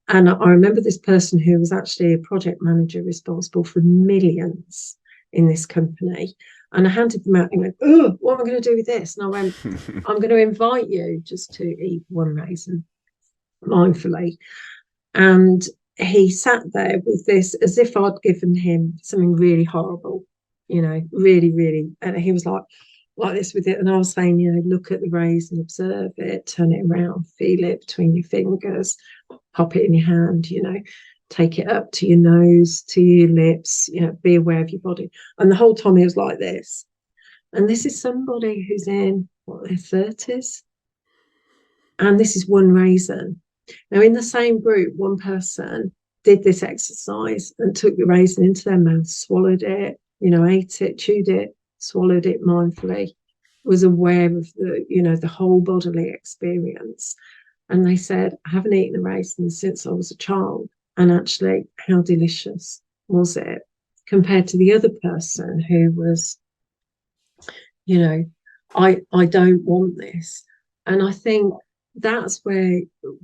S2: And I remember this person who was actually a project manager responsible for millions in this company. And I handed them out and went, oh, what am I going to do with this? And I went, I'm going to invite you just to eat one raisin mindfully. And he sat there with this as if I'd given him something really horrible, really, really. And he was like this with it. And I was saying, look at the raisin, observe it, turn it around, feel it between your fingers, pop it in your hand, take it up to your nose, to your lips, be aware of your body. And the whole time he was like this. And this is somebody who's in their 30s. And this is one raisin. Now, in the same group, one person did this exercise and took the raisin into their mouth, swallowed it, ate it, chewed it, swallowed it mindfully, was aware of the whole bodily experience. And they said, I haven't eaten a raisin since I was a child. And actually, how delicious was it compared to the other person who was, I don't want this. And I think that's where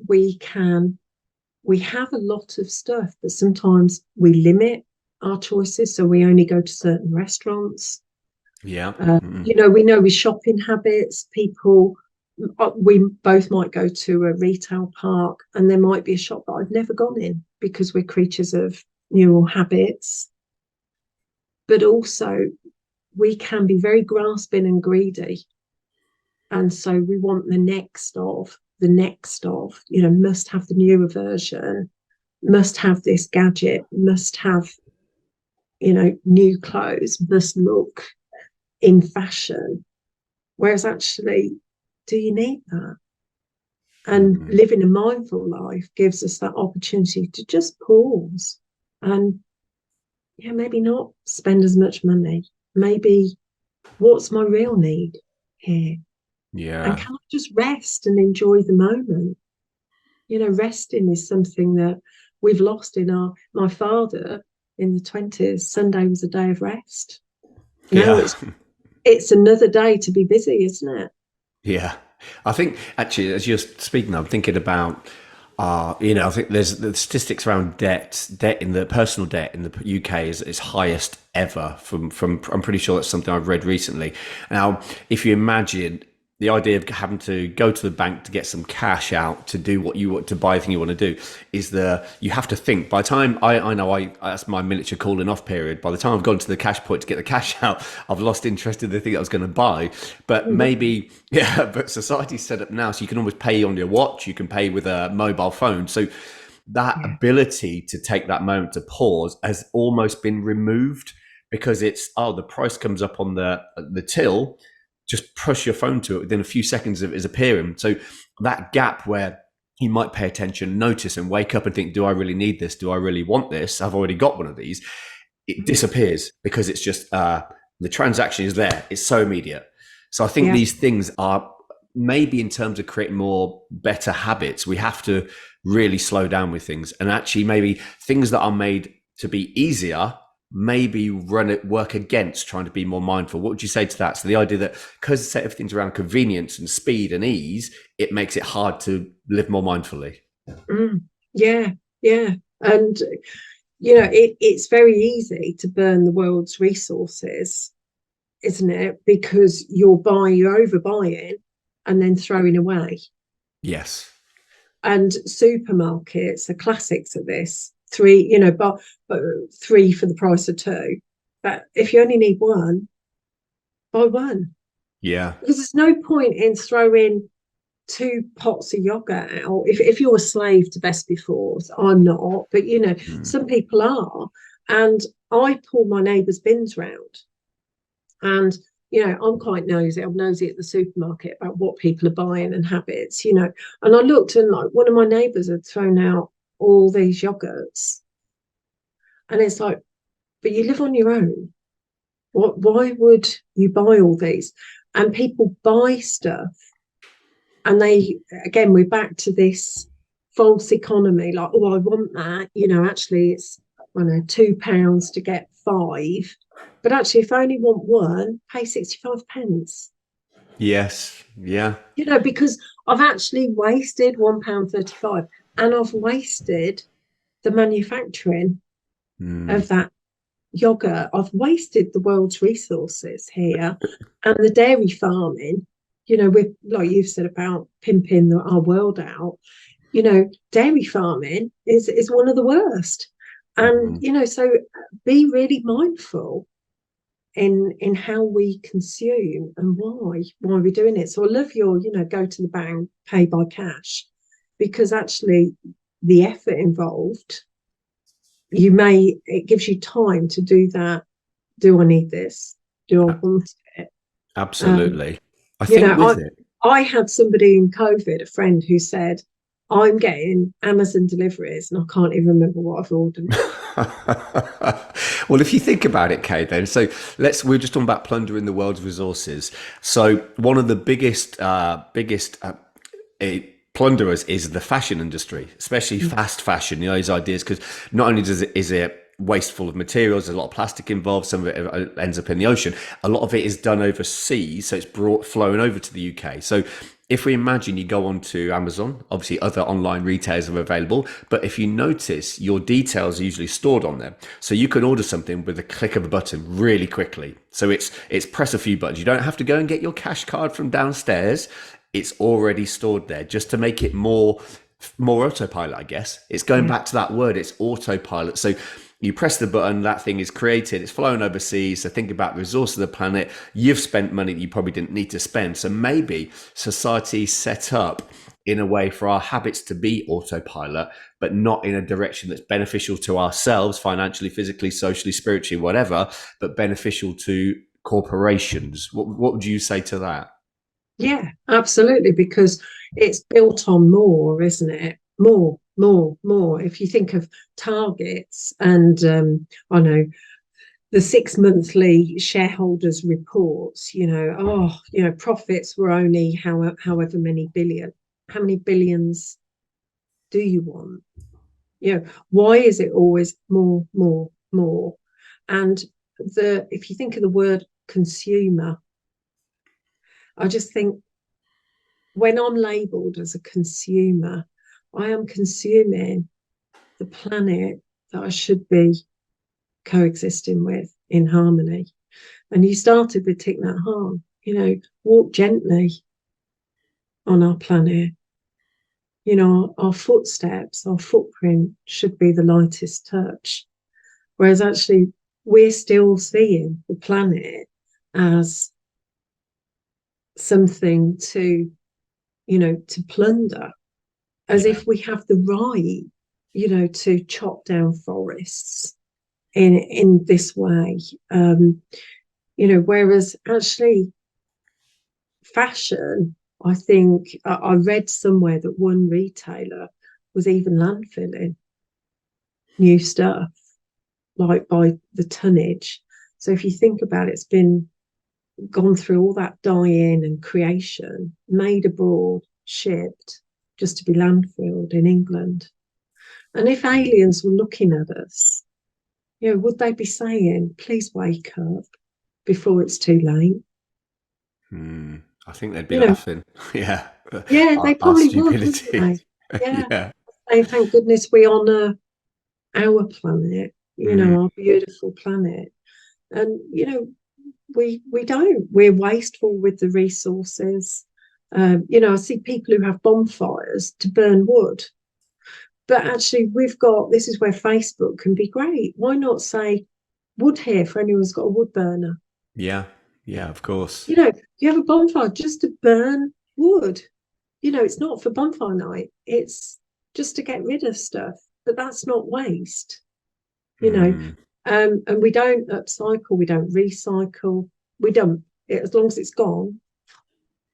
S2: we have a lot of stuff, but sometimes we limit our choices. So we only go to certain restaurants.
S1: Yeah.
S2: We know with shopping habits, we both might go to a retail park and there might be a shop that I've never gone in because we're creatures of neural habits. But also we can be very grasping and greedy. And so we want the next of, must have the newer version, must have this gadget, must have, new clothes, must look in fashion. Whereas actually, do you need that? And living a mindful life gives us that opportunity to just pause and maybe not spend as much money. Maybe what's my real need here?
S1: Yeah.
S2: And can I just rest and enjoy the moment? Resting is something that we've lost my father in the 20s. Sunday was a day of rest. Now it's another day to be busy, isn't it?
S1: Yeah. I think actually, as you're speaking, I'm thinking about, I think there's the statistics around debt in the personal debt in the UK is highest ever from, I'm pretty sure that's something I've read recently. Now, if you imagine the idea of having to go to the bank to get some cash out to do what you want to buy, the thing you want to do you have to think. By the time I know that's my miniature cooling off period. By the time I've gone to the cash point to get the cash out, I've lost interest in the thing I was going to buy. But but society's set up now so you can almost pay on your watch, you can pay with a mobile phone. So that ability to take that moment to pause has almost been removed because it's the price comes up on the till. Just push your phone to it within a few seconds of it appearing. So that gap where you might pay attention, notice and wake up and think, do I really need this? Do I really want this? I've already got one of these. It disappears because it's just the transaction is there. It's so immediate. So I think these things are maybe in terms of creating more better habits, we have to really slow down with things, and actually maybe things that are made to be easier maybe work against trying to be more mindful. What would you say to that? So the idea that because everything's around convenience and speed and ease, it makes it hard to live more mindfully.
S2: Yeah, yeah. And, it's very easy to burn the world's resources, isn't it? Because you're overbuying and then throwing away.
S1: Yes.
S2: And supermarkets are classics at this. Three, but three for the price of two. But if you only need one, buy one.
S1: Yeah.
S2: Because there's no point in throwing 2 pots of yogurt out. If you're a slave to best befores, I'm not, but some people are. And I pull my neighbour's bins round, and I'm quite nosy. I'm nosy at the supermarket about what people are buying and habits. And I looked, and like one of my neighbours had thrown out all these yogurts, and it's like, but you live on your own. Why would you buy all these? And people buy stuff, and we're back to this false economy, like, oh, I want that. Actually it's, I don't know, £2 to get 5. But actually, if I only want one, pay 65 pence.
S1: Yes. Yeah.
S2: Because I've actually wasted £1.35, and I've wasted the manufacturing of that yogurt. I've wasted the world's resources here, and the dairy farming. With, like you've said about pimping our world out. Dairy farming is one of the worst, and so be really mindful in how we consume and why we're doing it. So I love your go to the bank, pay by cash, because actually the effort involved, it gives you time to do that. Do I need this? Do I want it?
S1: Absolutely. I
S2: you
S1: think
S2: know
S1: with
S2: I
S1: it.
S2: I had somebody in COVID, a friend, who said, I'm getting Amazon deliveries and I can't even remember what I've ordered.
S1: Well, if you think about it, Kay, then we're just talking about plundering the world's resources. So one of the plunderers is the fashion industry, especially fast fashion. These ideas, because not only is it wasteful of materials, there's a lot of plastic involved. Some of it ends up in the ocean. A lot of it is done overseas, so it's flown over to the UK. So if we imagine you go on to Amazon, obviously other online retailers are available, but if you notice, your details are usually stored on there. So you can order something with a click of a button really quickly. So it's press a few buttons. You don't have to go and get your cash card from downstairs. It's already stored there, just to make it more autopilot, I guess. It's going back to that word, it's autopilot. So you press the button, that thing is created, it's flown overseas. So think about the resource of the planet. You've spent money that you probably didn't need to spend. So maybe society set up in a way for our habits to be autopilot, but not in a direction that's beneficial to ourselves, financially, physically, socially, spiritually, whatever, but beneficial to corporations. What would you say to that?
S2: Yeah, absolutely, because it's built on more, isn't it? More, more, more. If you think of targets, and I know the 6 monthly shareholders reports, profits were only however many billion. How many billions do you want? Why is it always more, more, more? And if you think of the word consumer, I just think, when I'm labelled as a consumer, I am consuming the planet that I should be coexisting with in harmony. And you started with Thich Nhat Hanh, walk gently on our planet. Our footsteps, our footprint should be the lightest touch. Whereas actually, we're still seeing the planet as something to plunder, as if we have the right, to chop down forests in this way. Whereas actually fashion, I think I read somewhere that one retailer was even landfilling new stuff, like by the tonnage. So if you think about it, it's been gone through all that dying and creation, made abroad, shipped, just to be landfilled in England. And if aliens were looking at us, would they be saying, please wake up before it's too late?
S1: I think they'd be
S2: You know,
S1: laughing. Yeah.
S2: yeah, they
S1: Our
S2: probably would, wouldn't
S1: stupidity.
S2: they? Yeah.
S1: Yeah.
S2: Say, thank goodness we honour our planet,
S1: Mm,
S2: our beautiful planet. And, we don't. We're wasteful with the resources. I see people who have bonfires to burn wood. But actually, this is where Facebook can be great. Why not say wood here for anyone who's got a wood burner?
S1: yeah. Yeah, of course.
S2: You have a bonfire just to burn wood. It's not for bonfire night. It's just to get rid of stuff. But that's not waste, you know.
S1: Mm,
S2: And we don't upcycle, we don't recycle, we dump it as long as it's gone,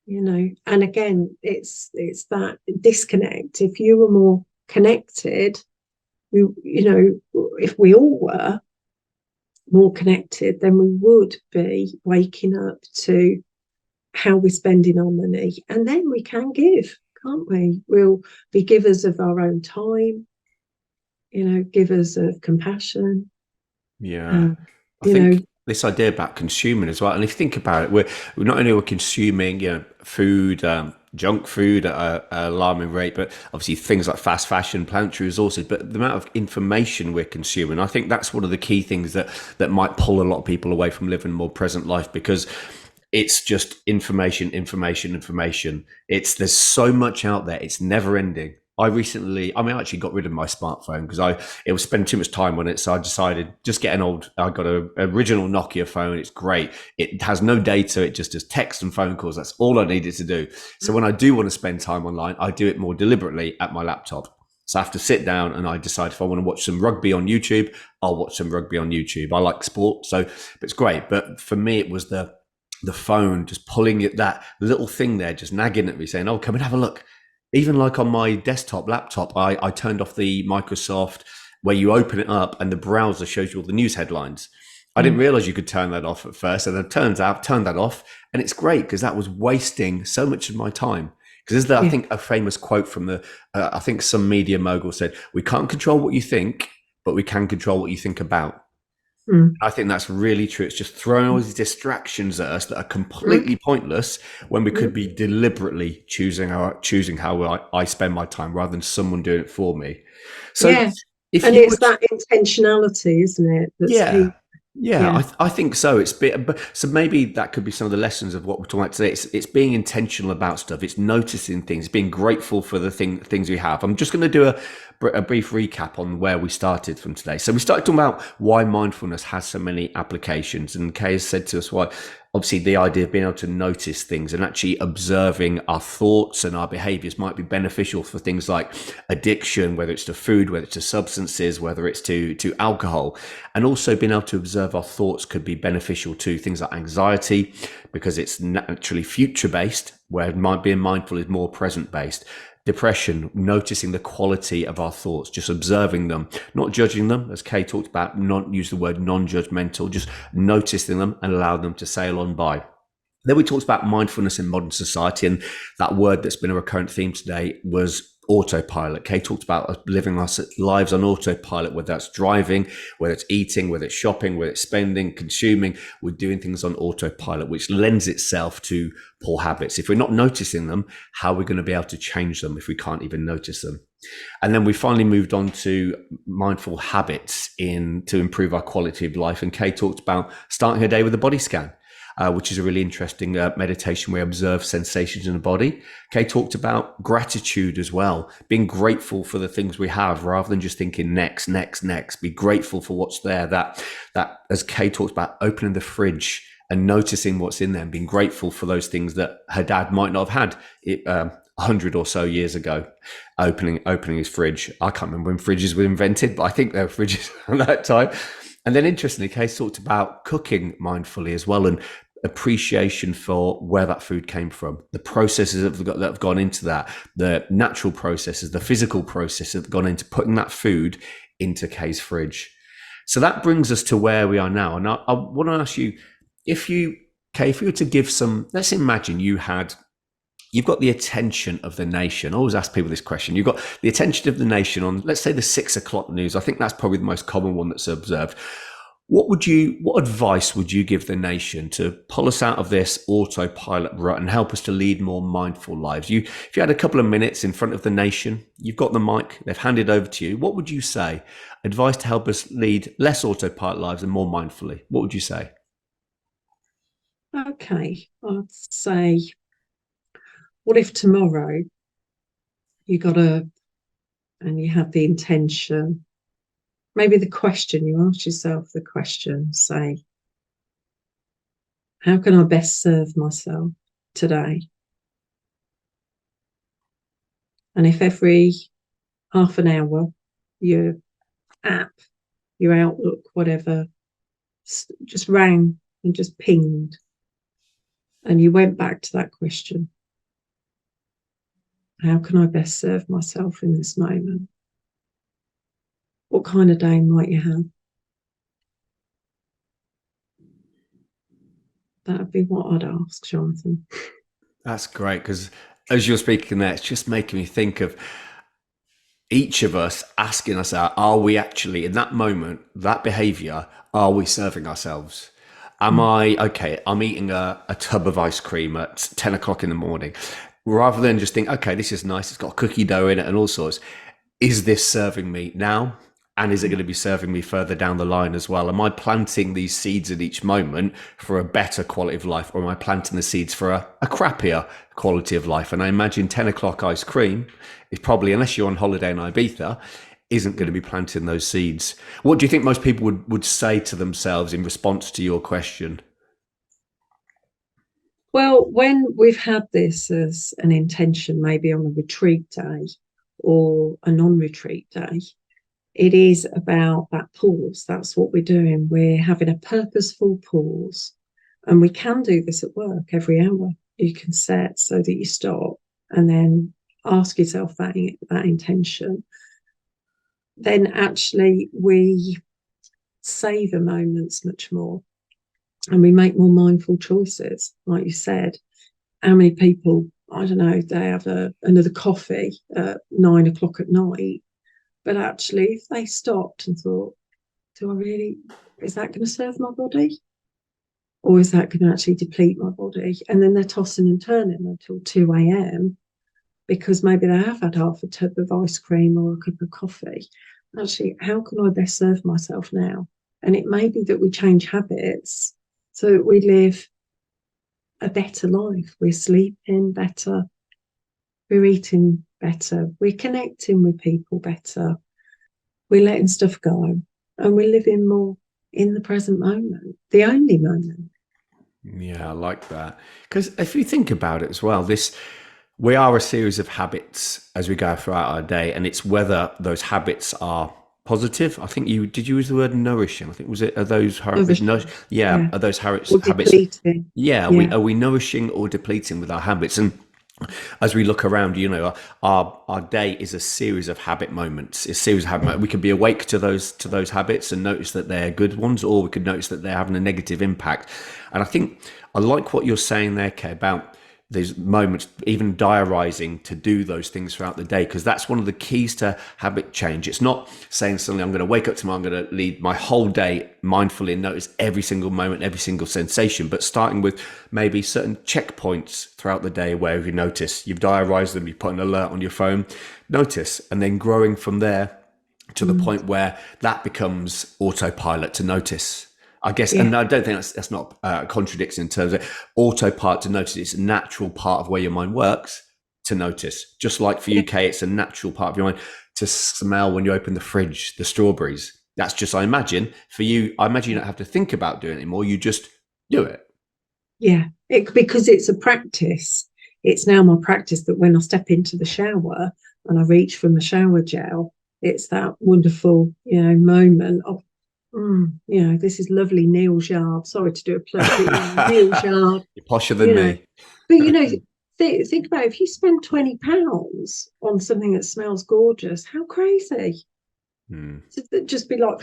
S2: And again, it's that disconnect. If you were more connected, if we all were more connected, then we would be waking up to how we're spending our money. And then we can give, can't we? We'll be givers of our own time, givers of compassion.
S1: yeah.
S2: Um,
S1: I
S2: you know,
S1: think this idea about consuming as well, and if you think about it, we're not only we're consuming, food, junk food at an alarming rate, but obviously things like fast fashion, planetary resources, but the amount of information we're consuming, I think that's one of the key things that might pull a lot of people away from living a more present life, because it's just information, information, information. There's so much out there. It's never ending. I actually got rid of my smartphone because it was spending too much time on it. So I decided just get I got an original Nokia phone. It's great. It has no data. It just does text and phone calls. That's all I needed to do. So when I do want to spend time online, I do it more deliberately at my laptop. So I have to sit down and I decide if I want to watch some rugby on YouTube, I'll watch some rugby on YouTube. I like sport, so it's great. But for me, it was the phone just pulling it, that little thing there, just nagging at me saying, oh, come and have a look. Even like on my desktop laptop, I turned off the Microsoft where you open it up and the browser shows you all the news headlines. I didn't realize you could turn that off at first. And it turns out, turned that off. And it's great because that was wasting so much of my time. Because there's, I think, a famous quote from I think some media mogul said, we can't control what you think, but we can control what you think about. I think that's really true. It's just throwing all these distractions at us that are completely pointless when we could be deliberately choosing how I spend my time rather than someone doing it for me. So
S2: yeah.
S1: if
S2: And
S1: you
S2: it's
S1: would,
S2: that intentionality, isn't it? That's
S1: yeah,
S2: key.
S1: yeah,
S2: Yeah.
S1: I think so. So maybe that could be some of the lessons of what we're talking about today. It's being intentional about stuff. It's noticing things, being grateful for the things we have. I'm just going to do a brief recap on where we started from today. So we started talking about why mindfulness has so many applications, and Kay has said to us why. Obviously, the idea of being able to notice things and actually observing our thoughts and our behaviors might be beneficial for things like addiction, whether it's to food, whether it's to substances, whether it's to alcohol. And also being able to observe our thoughts could be beneficial to things like anxiety, because it's naturally future based, where being mindful is more present based. Depression, noticing the quality of our thoughts, just observing them, not judging them, as Kay talked about, not use the word non-judgmental, just noticing them and allow them to sail on by. Then we talked about mindfulness in modern society, and that word that's been a recurrent theme today was autopilot. Kay talked about us living our lives on autopilot, whether that's driving, whether it's eating, whether it's shopping, whether it's spending, consuming. We're doing things on autopilot, which lends itself to poor habits. If we're not noticing them, how are we going to be able to change them if we can't even notice them? And then we finally moved on to mindful habits to improve our quality of life. And Kay talked about starting her day with a body scan. Which is a really interesting meditation where we observe sensations in the body. Kay talked about gratitude as well, being grateful for the things we have rather than just thinking next, next, next. Be grateful for what's there. That as Kay talked about, opening the fridge and noticing what's in there and being grateful for those things that her dad might not have had 100 or so years ago, opening his fridge. I can't remember when fridges were invented, but I think there were fridges at that time. And then interestingly, Kay talked about cooking mindfully as well, and appreciation for where that food came from, the processes that have gone into that, the natural processes, the physical processes that have gone into putting that food into Kay's fridge. So that brings us to where we are now. And I want to ask you, if you Kay, if you were to give some, let's imagine you've got the attention of the nation. I always ask people this question. You've got the attention of the nation on, let's say, the 6 o'clock news. I think that's probably the most common one that's observed. What advice would you give the nation to pull us out of this autopilot rut and help us to lead more mindful lives? If you had a couple of minutes in front of the nation, you've got the mic, they've handed over to you. What would you say? Advice to help us lead less autopilot lives and more mindfully. What would you say?
S2: Okay, I'd say, what if tomorrow you and you have the intention, maybe the question, you ask yourself the question, say, how can I best serve myself today? And if every half an hour your app, your Outlook, whatever, just rang and just pinged, and you went back to that question, how can I best serve myself in this moment? What kind of day might you have? That would be what I'd ask, Jonathan.
S1: That's great, because as you're speaking there, it's just making me think of each of us asking ourselves, are we actually in that moment, that behavior, are we serving ourselves? Am I, okay, I'm eating a tub of ice cream at 10 o'clock in the morning, rather than just think, okay, this is nice, it's got cookie dough in it and all sorts. Is this serving me now? And is it going to be serving me further down the line as well? Am I planting these seeds at each moment for a better quality of life? Or am I planting the seeds for a crappier quality of life? And I imagine 10 o'clock ice cream is probably, unless you're on holiday in Ibiza, isn't going to be planting those seeds. What do you think most people would say to themselves in response to your question?
S2: Well, when we've had this as an intention, maybe on a retreat day or a non-retreat day, it is about that pause. That's what we're doing. We're having a purposeful pause. And we can do this at work every hour. You can set so that you stop and then ask yourself that intention. Then actually we savor moments much more and we make more mindful choices. Like you said, how many people, I don't know, they have another coffee at 9 o'clock at night. But actually, if they stopped and thought, is that going to serve my body? Or is that going to actually deplete my body? And then they're tossing and turning until 2 a.m. because maybe they have had half a tub of ice cream or a cup of coffee. Actually, how can I best serve myself now? And it may be that we change habits so that we live a better life. We're sleeping better, we're eating better, we're connecting with people better, we're letting stuff go, and we're living more in the present moment, the only moment.
S1: Yeah, I like that. Because if you think about it as well, we are a series of habits as we go throughout our day, and it's whether those habits are positive. I think did you use the word nourishing? I think are those habits? Yeah,
S2: Yeah.
S1: are those
S2: Or
S1: habits?
S2: depleting.
S1: Yeah,
S2: Yeah.
S1: are we nourishing or depleting with our habits? And as we look around, our day is a series of habit moments. It's a series of habit moments. We could be awake to those habits and notice that they're good ones, or we could notice that they're having a negative impact. And I think I like what you're saying there, Kay, about these moments, even diarising to do those things throughout the day, because that's one of the keys to habit change. It's not saying suddenly I'm going to wake up tomorrow, I'm going to lead my whole day mindfully and notice every single moment, every single sensation, but starting with maybe certain checkpoints throughout the day where you notice, you've diarised them, you put an alert on your phone, notice, and then growing from there to the point where that becomes autopilot to notice. I guess,
S2: Yeah.
S1: and I don't think that's not contradicts in terms of autopilot to notice. It's a natural part of where your mind works to notice. Just like for
S2: Yeah.
S1: UK, it's a natural part of your mind to smell when you open the fridge, the strawberries. That's just, I imagine, for you, I imagine you don't have to think about doing it anymore. You just do it.
S2: Yeah. Because it's a practice. It's now my practice that when I step into the shower and I reach for my shower gel, it's that wonderful, moment of, this is lovely Neil's Yard. Sorry to do a plug, but Neil's Yard,
S1: You're posher than
S2: you know.
S1: me.
S2: But, think about it, if you spend £20 on something that smells gorgeous, how crazy. To just be like,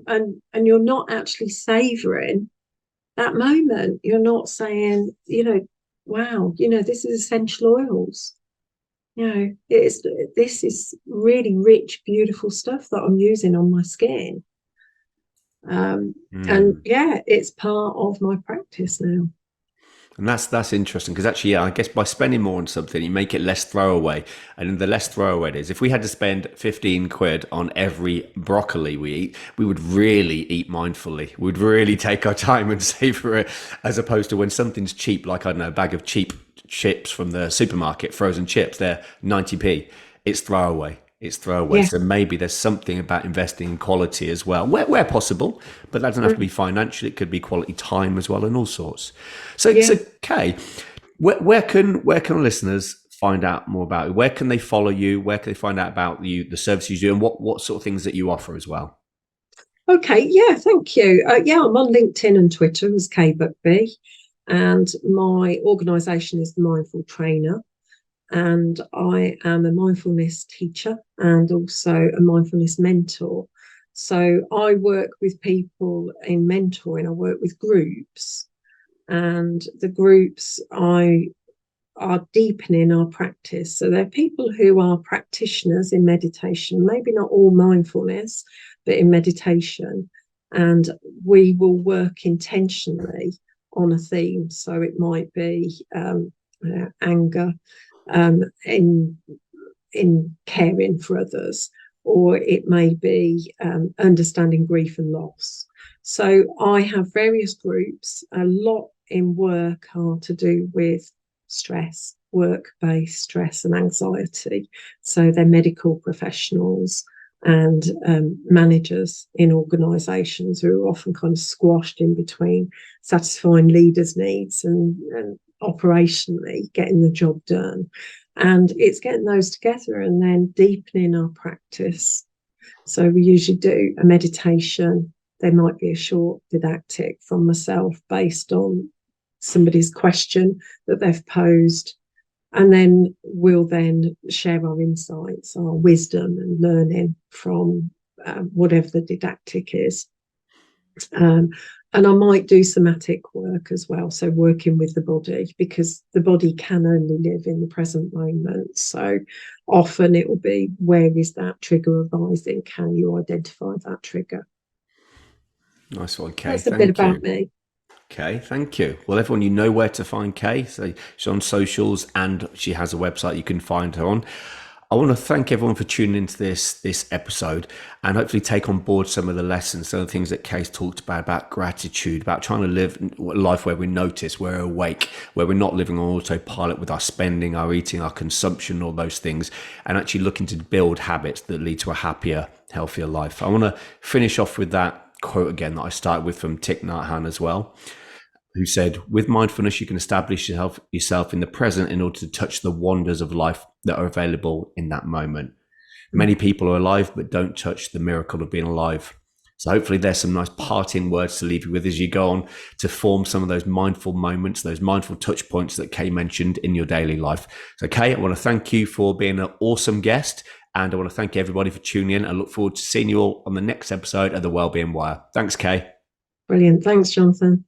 S2: and you're not actually savouring that moment, you're not saying, wow, this is essential oils. This is really rich, beautiful stuff that I'm using on my skin. And
S1: Mm.
S2: yeah, it's part of my practice now.
S1: And that's interesting because actually, yeah, I guess by spending more on something, you make it less throwaway. And the less throwaway it is, if we had to spend 15 quid on every broccoli we eat, we would really eat mindfully. We'd really take our time and savor it, as opposed to when something's cheap, like, I don't know, a bag of cheap chips from the supermarket, frozen chips, they're 90p. It's throwaway. It's throwaway.
S2: Yeah.
S1: So maybe there's something about investing in quality as well, where possible, but that doesn't have to be financial. It could be quality time as well, and all sorts. So
S2: Yeah.
S1: Kay, where can listeners find out more about you? Where can they follow you? Where can they find out about you, the services you do, and what sort of things that you offer as well?
S2: Okay. Yeah. Thank you. Yeah, I'm on LinkedIn and Twitter as Kay Buckby, and my organisation is the Mindful Trainer. And I am a mindfulness teacher and also a mindfulness mentor. So I work with people in mentoring. I work with groups, and the groups I are deepening our practice. So they're people who are practitioners in meditation, maybe not all mindfulness, but in meditation. And we will work intentionally on a theme. So it might be anger, in caring for others, or it may be understanding grief and loss. So I have various groups. A lot in work are to do with stress, work-based stress and anxiety. So they're medical professionals and managers in organisations who are often kind of squashed in between satisfying leaders' needs and operationally getting the job done. And it's getting those together and then deepening our practice. So we usually do a meditation. There might be a short didactic from myself based on somebody's question that they've posed. And then we'll then share our insights, our wisdom and learning from whatever the didactic is. Um, and I might do somatic work as well, so working with the body, because the body can only live in the present moment. So often it will be, where is that trigger arising? Can you identify that trigger?
S1: Nice one, Kay.
S2: That's a bit
S1: Thank
S2: about
S1: you.
S2: me.
S1: Okay, thank you. Well, everyone, you know where to find Kay. So she's on socials and she has a website you can find her on. I want to thank everyone for tuning into this episode and hopefully take on board some of the lessons, some of the things that Kay's talked about gratitude, about trying to live a life where we notice, we're awake, where we're not living on autopilot with our spending, our eating, our consumption, all those things, and actually looking to build habits that lead to a happier, healthier life. I want to finish off with that quote again that I started with from Thich Nhat Hanh as well, who said, with mindfulness, you can establish yourself in the present in order to touch the wonders of life that are available in that moment. Many people are alive, but don't touch the miracle of being alive. So hopefully there's some nice parting words to leave you with as you go on to form some of those mindful moments, those mindful touch points that Kay mentioned in your daily life. So Kay, I want to thank you for being an awesome guest. And I want to thank everybody for tuning in. I look forward to seeing you all on the next episode of the Wellbeing Wire. Thanks, Kay.
S2: Brilliant. Thanks, Jonathan.